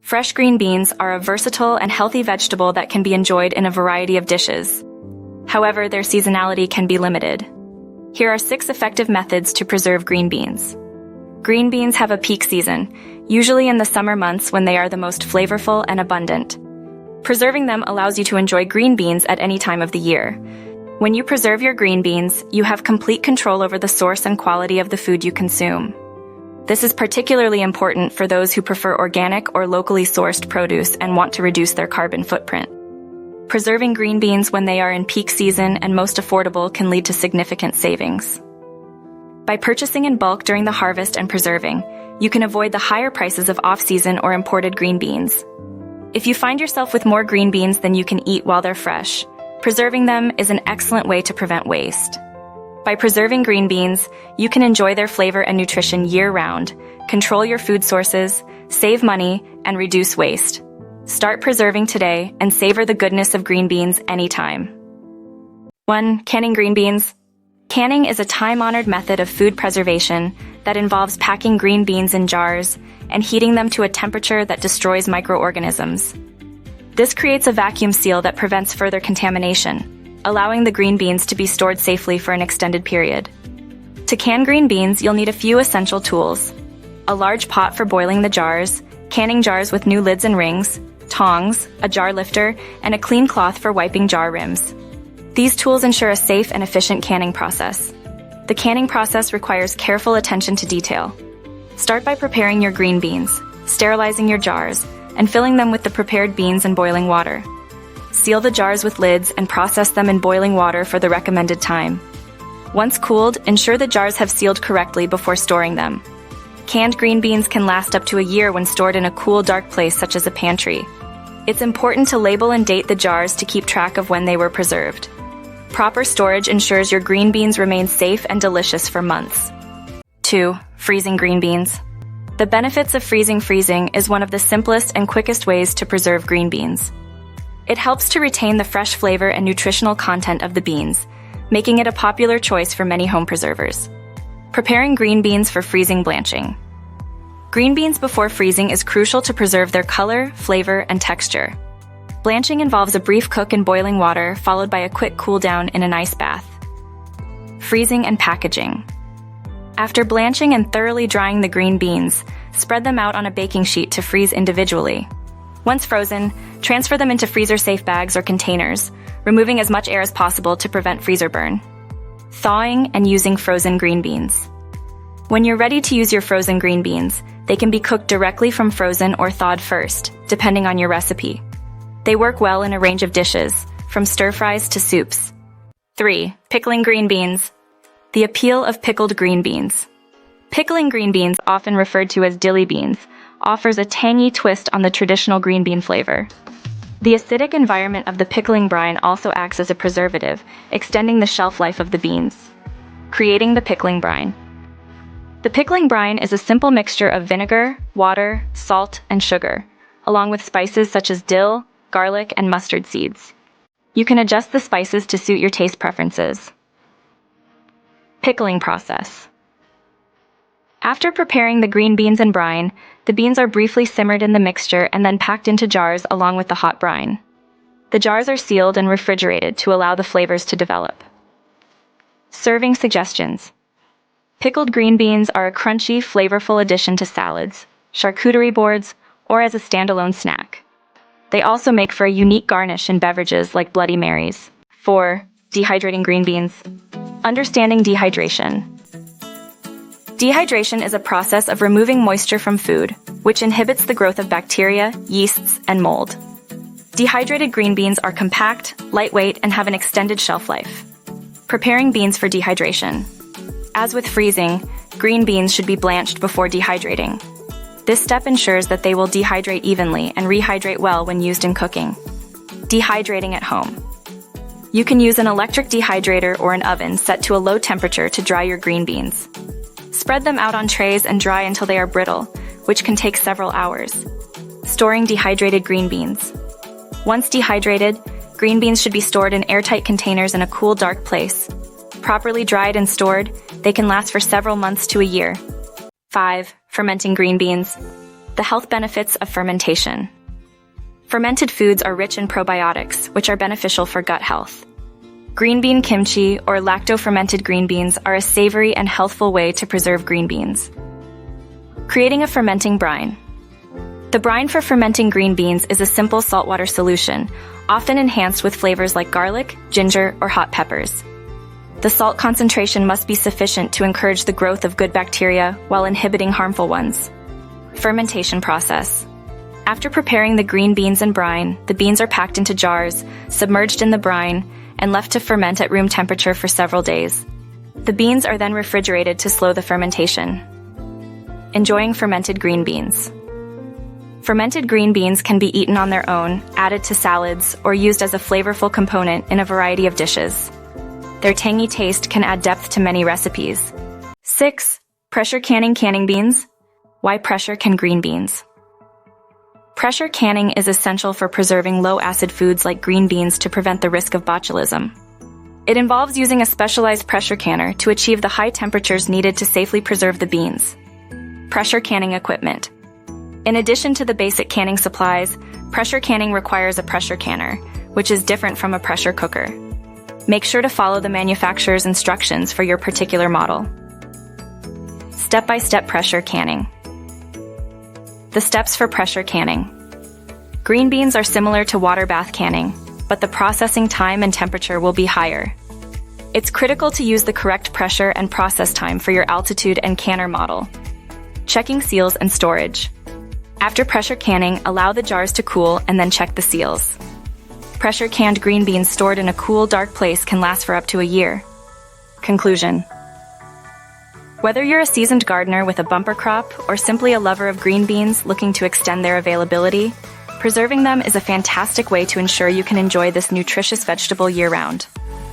Fresh green beans are a versatile and healthy vegetable that can be enjoyed in a variety of dishes. However, their seasonality can be limited. Here are 6 effective methods to preserve green beans. Green beans have a peak season, usually in the summer months when they are the most flavorful and abundant. Preserving them allows you to enjoy green beans at any time of the year. When you preserve your green beans, you have complete control over the source and quality of the food you consume. This is particularly important for those who prefer organic or locally sourced produce and want to reduce their carbon footprint. Preserving green beans when they are in peak season and most affordable can lead to significant savings. By purchasing in bulk during the harvest and preserving, you can avoid the higher prices of off-season or imported green beans. If you find yourself with more green beans than you can eat while they're fresh, preserving them is an excellent way to prevent waste. By preserving green beans, you can enjoy their flavor and nutrition year-round, control your food sources, save money, and reduce waste. Start preserving today and savor the goodness of green beans anytime. 1. Canning green beans. Canning is a time-honored method of food preservation that involves packing green beans in jars and heating them to a temperature that destroys microorganisms. This creates a vacuum seal that prevents further contamination, allowing the green beans to be stored safely for an extended period. To can green beans, you'll need a few essential tools: a large pot for boiling the jars, canning jars with new lids and rings, tongs, a jar lifter, and a clean cloth for wiping jar rims. These tools ensure a safe and efficient canning process. The canning process requires careful attention to detail. Start by preparing your green beans, sterilizing your jars, and filling them with the prepared beans and boiling water. Seal the jars with lids and process them in boiling water for the recommended time. Once cooled, ensure the jars have sealed correctly before storing them. Canned green beans can last up to a year when stored in a cool, dark place such as a pantry. It's important to label and date the jars to keep track of when they were preserved. Proper storage ensures your green beans remain safe and delicious for months. 2. Freezing green beans. The benefits of freezing is one of the simplest and quickest ways to preserve green beans. It helps to retain the fresh flavor and nutritional content of the beans, making it a popular choice for many home preservers. Preparing green beans for freezing blanching. Green beans before freezing is crucial to preserve their color, flavor, and texture. Blanching involves a brief cook in boiling water followed by a quick cool down in an ice bath. Freezing and packaging. After blanching and thoroughly drying the green beans, spread them out on a baking sheet to freeze individually. Once frozen, transfer them into freezer-safe bags or containers, removing as much air as possible to prevent freezer burn. Thawing and using frozen green beans. When you're ready to use your frozen green beans, they can be cooked directly from frozen or thawed first, depending on your recipe. They work well in a range of dishes, from stir-fries to soups. 3. Pickling green beans. The appeal of pickled green beans. Pickling green beans, often referred to as dilly beans, offers a tangy twist on the traditional green bean flavor. The acidic environment of the pickling brine also acts as a preservative, extending the shelf life of the beans. Creating the pickling brine. The pickling brine is a simple mixture of vinegar, water, salt, and sugar, along with spices such as dill, garlic, and mustard seeds. You can adjust the spices to suit your taste preferences. Pickling process. After preparing the green beans and brine, the beans are briefly simmered in the mixture and then packed into jars along with the hot brine. The jars are sealed and refrigerated to allow the flavors to develop. Serving suggestions. Pickled green beans are a crunchy, flavorful addition to salads, charcuterie boards, or as a standalone snack. They also make for a unique garnish in beverages like Bloody Marys. 4. Dehydrating green beans. Understanding dehydration. Dehydration is a process of removing moisture from food, which inhibits the growth of bacteria, yeasts, and mold. Dehydrated green beans are compact, lightweight, and have an extended shelf life. Preparing beans for dehydration. As with freezing, green beans should be blanched before dehydrating. This step ensures that they will dehydrate evenly and rehydrate well when used in cooking. Dehydrating at home. You can use an electric dehydrator or an oven set to a low temperature to dry your green beans. Spread them out on trays and dry until they are brittle, which can take several hours. Storing dehydrated green beans. Once dehydrated, green beans should be stored in airtight containers in a cool, dark place. Properly dried and stored, they can last for several months to a year. 5. Fermenting green beans. The health benefits of fermentation. Fermented foods are rich in probiotics, which are beneficial for gut health. Green bean kimchi or lacto-fermented green beans are a savory and healthful way to preserve green beans. Creating a fermenting brine. The brine for fermenting green beans is a simple saltwater solution, often enhanced with flavors like garlic, ginger, or hot peppers. The salt concentration must be sufficient to encourage the growth of good bacteria while inhibiting harmful ones. Fermentation process. After preparing the green beans and brine, the beans are packed into jars, submerged in the brine, and left to ferment at room temperature for several days. The beans are then refrigerated to slow the fermentation. Enjoying fermented green beans. Fermented green beans can be eaten on their own, added to salads, or used as a flavorful component in a variety of dishes. Their tangy taste can add depth to many recipes. 6. Pressure canning beans. Why pressure can green beans? Pressure canning is essential for preserving low-acid foods like green beans to prevent the risk of botulism. It involves using a specialized pressure canner to achieve the high temperatures needed to safely preserve the beans. Pressure canning equipment. In addition to the basic canning supplies, pressure canning requires a pressure canner, which is different from a pressure cooker. Make sure to follow the manufacturer's instructions for your particular model. Step-by-step pressure canning. The steps for pressure canning. Green beans are similar to water bath canning, but the processing time and temperature will be higher. It's critical to use the correct pressure and process time for your altitude and canner model. Checking seals and storage. After pressure canning, allow the jars to cool and then check the seals. Pressure canned green beans stored in a cool, dark place can last for up to a year. Conclusion. Whether you're a seasoned gardener with a bumper crop or simply a lover of green beans looking to extend their availability, preserving them is a fantastic way to ensure you can enjoy this nutritious vegetable year-round.